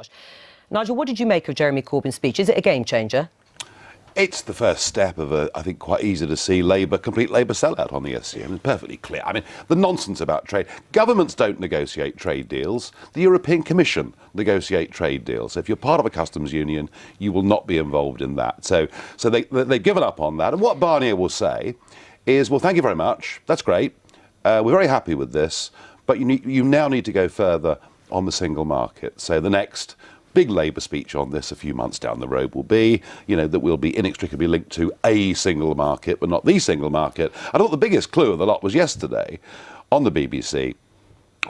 Farage. Nigel, what did you make of Jeremy Corbyn's speech? Is it a game changer? It's the first step of I think, quite easy to see complete Labour sellout on the SC. I mean, perfectly clear. I mean, the nonsense about trade. Governments don't negotiate trade deals. The European Commission negotiate trade deals. So if you're part of a customs union, you will not be involved in that. So they've given up on that. And what Barnier will say is, well, thank you very much. That's great. We're very happy with this. But you now need to go further on the single market. So the next big Labour speech on this a few months down the road will be, that we'll be inextricably linked to a single market, but not the single market. I thought the biggest clue of the lot was yesterday on the BBC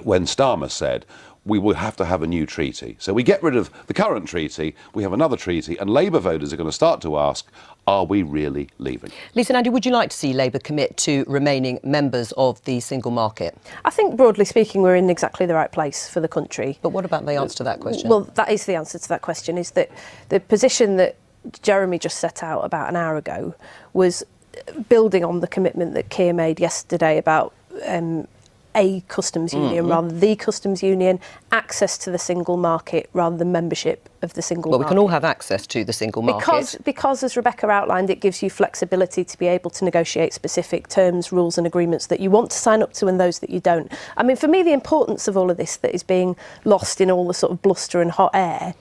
when Starmer said, we will have to have a new treaty. So we get rid of the current treaty, we have another treaty, and Labour voters are going to start to ask, are we really leaving? Lisa and Andy, would you like to see Labour commit to remaining members of the single market? I think, broadly speaking, we're in exactly the right place for the country. But what about the answer to that question? Well, that is the answer to that question, is that the position that Jeremy just set out about an hour ago was building on the commitment that Keir made yesterday about a customs union rather than the customs union, access to the single market rather than membership of the single market. Well, we can all have access to the single market. Because, as Rebecca outlined, it gives you flexibility to be able to negotiate specific terms, rules and agreements that you want to sign up to and those that you don't. I mean, for me, the importance of all of this that is being lost in all the sort of bluster and hot air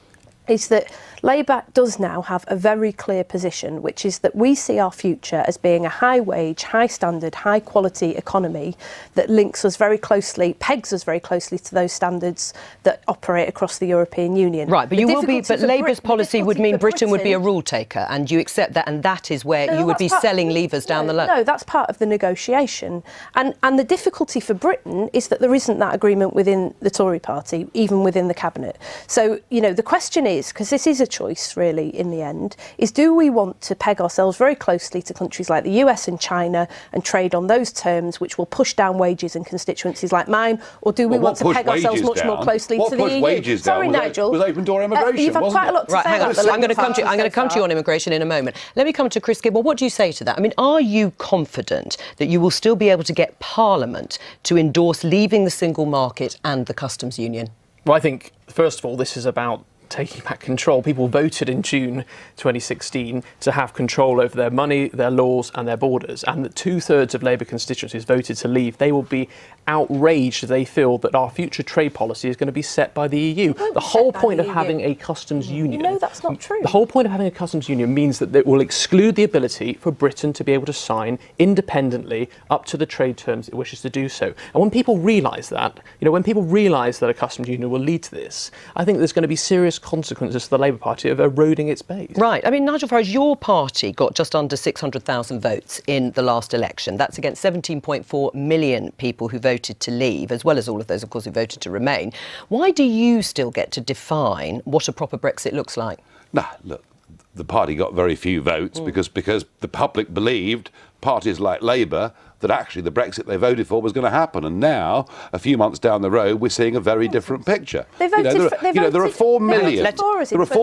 is that Labour does now have a very clear position, which is that we see our future as being a high-wage, high-standard, high-quality economy that links us very closely, pegs us very closely to those standards that operate across the European Union. Right, but but Labour's policy would mean Britain would be a rule taker, and you accept that, and that is where you would be selling levers down the line. No, that's part of the negotiation. And the difficulty for Britain is that there isn't that agreement within the Tory party, even within the cabinet. So, the question is, because this is a choice really in the end, is do we want to peg ourselves very closely to countries like the US and China and trade on those terms which will push down wages in constituencies like mine, or do we want to peg ourselves much more closely to the EU? Sorry, Nigel. Was open door immigration, you've had quite a lot to say about I'm going to come to you on immigration in a moment. Let me come to Chris Gibb. Well, what do you say to that? I mean, are you confident that you will still be able to get Parliament to endorse leaving the single market and the customs union? Well, I think, first of all, this is about taking back control. People voted in June 2016 to have control over their money, their laws and their borders, and that 2/3 of Labour constituencies voted to leave. They will be outraged if they feel that our future trade policy is going to be set by the EU. The whole point of having a customs union... No, that's not true. The whole point of having a customs union means that it will exclude the ability for Britain to be able to sign independently up to the trade terms it wishes to do so. And when people realise that, when people realise that a customs union will lead to this, I think there's going to be serious consequences to the Labour Party of eroding its base. Right. I mean, Nigel Farage, your party got just under 600,000 votes in the last election. That's against 17.4 million people who voted to leave, as well as all of those, of course, who voted to remain. Why do you still get to define what a proper Brexit looks like? Nah, look, the party got very few votes because the public believed, parties like Labour, that actually the Brexit they voted for was going to happen. And now, a few months down the road, we're seeing a very different picture. There are 4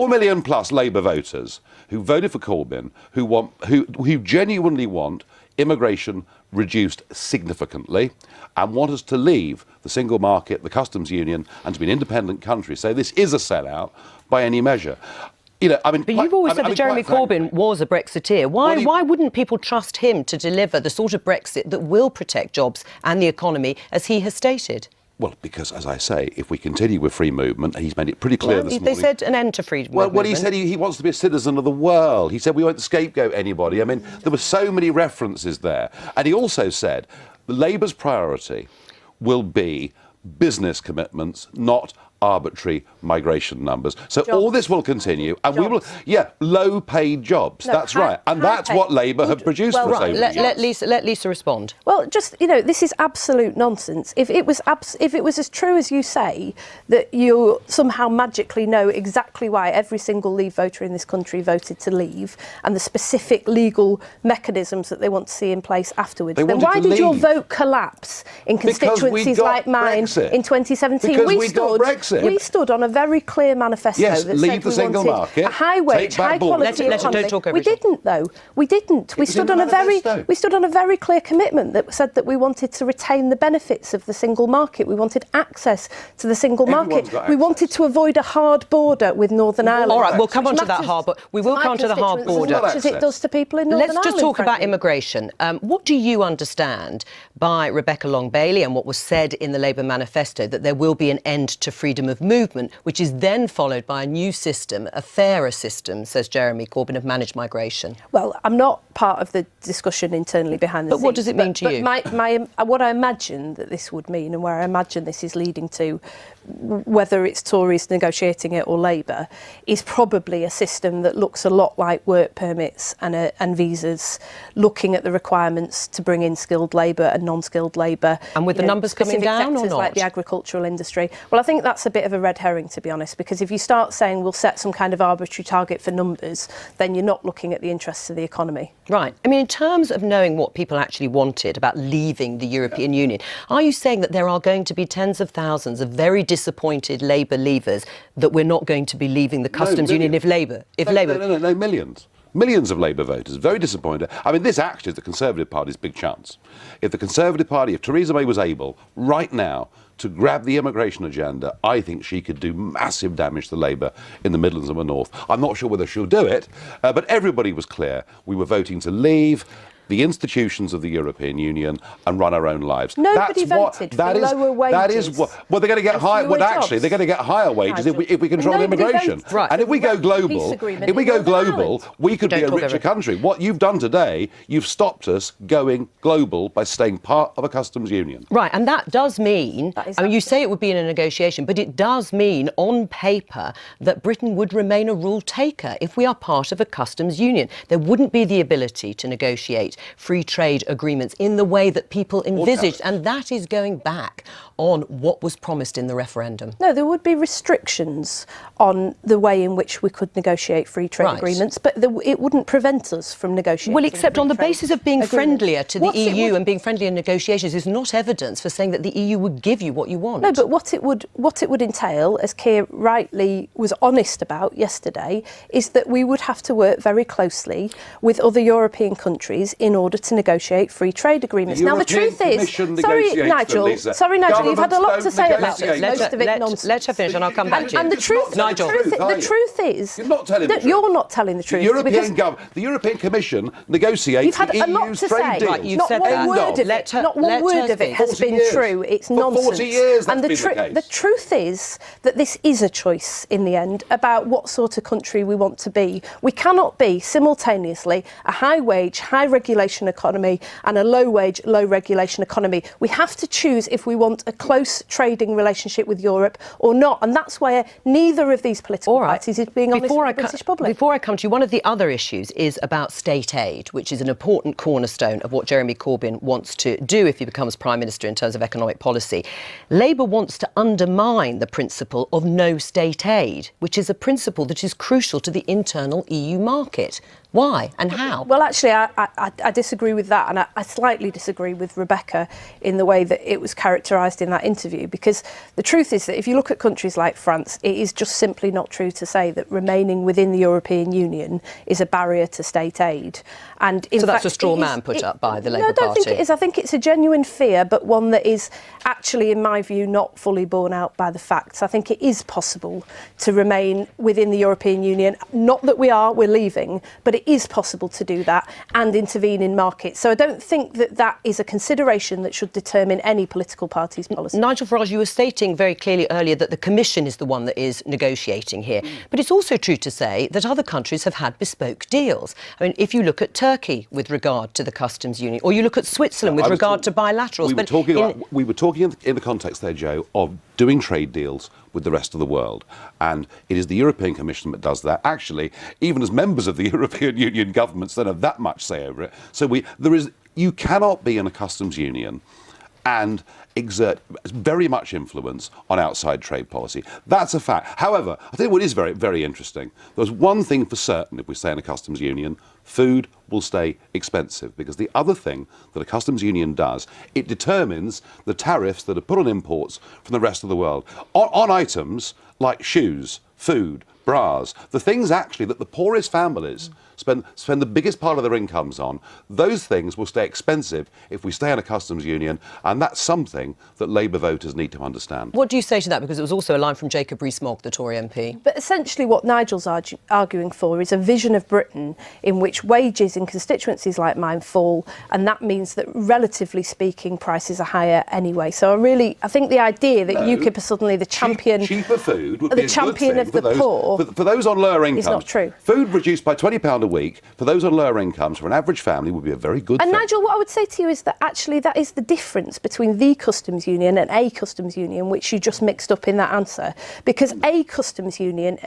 million plus Labour voters who voted for Corbyn, who genuinely want immigration reduced significantly and want us to leave the single market, the customs union, and to be an independent country. So this is a sellout by any measure. But you've always said that Jeremy Corbyn was a Brexiteer. Why wouldn't people trust him to deliver the sort of Brexit that will protect jobs and the economy, as he has stated? Well, because, as I say, if we continue with free movement, he's made it pretty clear this morning. They said an end to free movement. Well, he said he wants to be a citizen of the world. He said we won't scapegoat anybody. I mean, there were so many references there. And he also said Labour's priority will be business commitments, not arbitrary migration numbers. So jobs. All this will continue, and Jobs. we will, low-paid jobs. No, that's right, and that's what Labour have produced for us over the years. Let Lisa respond. Well, just this is absolute nonsense. If it was as true as you say, that you somehow magically know exactly why every single Leave voter in this country voted to leave, and the specific legal mechanisms that they want to see in place afterwards, then why did your vote collapse in constituencies like mine in 2017? Because we got Brexit. Brexit. We stood on a very clear manifesto Yes, that leave said the we single wanted market, a high wage, take back high borders. quality Let- economy. don't talk over We each other. didn't, though. We didn't. We was in stood the on a very manifesto. we stood on a very clear commitment that said that we wanted to retain the benefits of the single market. We wanted access to the single Everyone's market. got We access. wanted to avoid a hard border with Northern Ireland. All right, we'll come which on to that matters hard border. We will my come to the hard constituents border. as much as it does to people in Northern Let's Ireland. just talk about frankly. immigration. What do you understand by Rebecca Long-Bailey and what was said in the Labour manifesto, that there will be an end to freedom of movement, which is then followed by a new system, a fairer system, says Jeremy Corbyn, of managed migration? Well, I'm not part of the discussion internally behind the But scenes. what does it mean to you? What I imagine that this would mean, and where I imagine this is leading to, whether it's Tories negotiating it or Labour, is probably a system that looks a lot like work permits and visas, looking at the requirements to bring in skilled labour and non-skilled labour. And with the numbers coming specific down or sectors not? like the agricultural industry. Well, I think that's a bit of a red herring, to be honest, because if you start saying we'll set some kind of arbitrary target for numbers, then you're not looking at the interests of the economy. Right. I mean, in terms of knowing what people actually wanted about leaving the European Union, are you saying that there are going to be tens of thousands of very disappointed Labour leavers, that we're not going to be leaving the customs union if Labour... No, millions. Millions of Labour voters, very disappointed. I mean, this actually is the Conservative Party's big chance. If the Conservative Party, if Theresa May was able, right now, to grab the immigration agenda, I think she could do massive damage to Labour in the Midlands and the North. I'm not sure whether she'll do it, but everybody was clear. We were voting to leave the institutions of the European Union and run our own lives. Nobody voted for lower wages. That is what. Well, they're going to get higher. Well, actually, they're going to get higher wages if we control Nobody immigration. voted Right. And if we go global, we could be a Don't talk richer over country. What you've done today, you've stopped us going global by staying part of a customs union. Right, and that does mean, That is I mean, you say it would be in a negotiation, but it does mean on paper that Britain would remain a rule taker if we are part of a customs union. There wouldn't be the ability to negotiate free trade agreements in the way that people envisaged, and that is going back on what was promised in the referendum. No, there would be restrictions on the way in which we could negotiate free trade Right. agreements, but it wouldn't prevent us from negotiating. Well, except free on the trade basis of being agreements. friendlier to the What it EU would- and being friendlier in negotiations is not evidence for saying that the EU would give you what you want. No, but what it would entail, as Keir rightly was honest about yesterday, is that we would have to work very closely with other European countries in order to negotiate free trade agreements. Now, the truth is, sorry, Nigel, you've had a lot to say about this. Most of it nonsense. Let her finish, and I'll come back to you. And the truth, Nigel. the truth is, You're not telling the truth. You're not telling the truth. The European Commission negotiates You've had the a lot EU's to trade say. deals. Right, you've not said one that. word of Let it. her- Not one let word her of it speak. has 40 been years. true. It's For nonsense. 40 years and that's been the case. the truth is that this is a choice in the end about what sort of country we want to be. We cannot be simultaneously a high wage, high regulation economy and a low wage, low regulation economy. We have to choose if we want a close trading relationship with Europe or not, and that's where neither of these political parties is being honest with the British public. Before I come to you, one of the other issues is about state aid, which is an important cornerstone of what Jeremy Corbyn wants to do if he becomes Prime Minister in terms of economic policy. Labour wants to undermine the principle of no state aid, which is a principle that is crucial to the internal EU market. Why and how? Well, actually, I disagree with that, and I slightly disagree with Rebecca in the way that it was characterised in that interview, because the truth is that if you look at countries like France, it is just simply not true to say that remaining within the European Union is a barrier to state aid. And in So that's fact, a straw it man is- put it- up by the No, Labour I don't Party. think it is. I think it's a genuine fear, but one that is actually, in my view, not fully borne out by the facts. I think it is possible to remain within the European Union. Not that we're leaving, but it is possible to do that and intervene in markets. So I don't think that that is a consideration that should determine any political party's policy. Nigel Farage, you were stating very clearly earlier that the Commission is the one that is negotiating here. But it's also true to say that other countries have had bespoke deals. I mean, if you look at Turkey with regard to the customs union, or you look at Switzerland with regard to bilaterals. We were talking in the context there, Joe, of doing trade deals with the rest of the world. And it is the European Commission that does that. Actually, even as members of the European Union governments don't have that much say over it. So you cannot be in a customs union and exert very much influence on outside trade policy. That's a fact. However, I think what is very, very interesting, there's one thing for certain if we stay in a customs union: food will stay expensive, because the other thing that a customs union does, it determines the tariffs that are put on imports from the rest of the world on items like shoes, food, bras, the things actually that the poorest families spend the biggest part of their incomes on. Those things will stay expensive if we stay in a customs union, and that's something that Labour voters need to understand. What do you say to that? Because it was also a line from Jacob Rees-Mogg, the Tory MP. But essentially what Nigel's arguing for is a vision of Britain in which wages in constituencies like mine fall, and that means that, relatively speaking, prices are higher anyway. So I think the idea that UKIP are suddenly the champion... Cheaper food would the be a champion good thing of the poor... For those on lower incomes... It's not true. Food reduced by £20 a week for those on lower incomes for an average family would be a very good thing. And Nigel, what I would say to you is that actually that is the difference between the customs union and a customs union, which you just mixed up in that answer. Because a customs union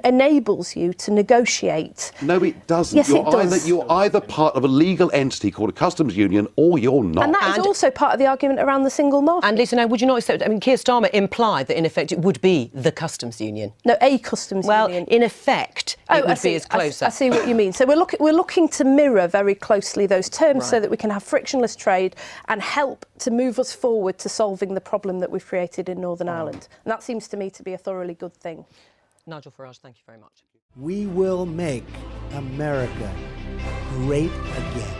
enables you to negotiate. No, it doesn't. Yes, it does. You're either part of a legal entity called a customs union, or you're not. And that is also part of the argument around the single market. And Lisa, now, would you not accept... I mean, Keir Starmer implied that, in effect, it would be the customs union. No, a customs union. Well, in effect, it would be as closer. I see what you mean. So we're looking to mirror very closely those terms so that we can have frictionless trade and help to move us forward to solving the problem that we've created in Northern Ireland. And that seems to me to be a thoroughly good thing. Nigel Farage, thank you very much. We will make America great again.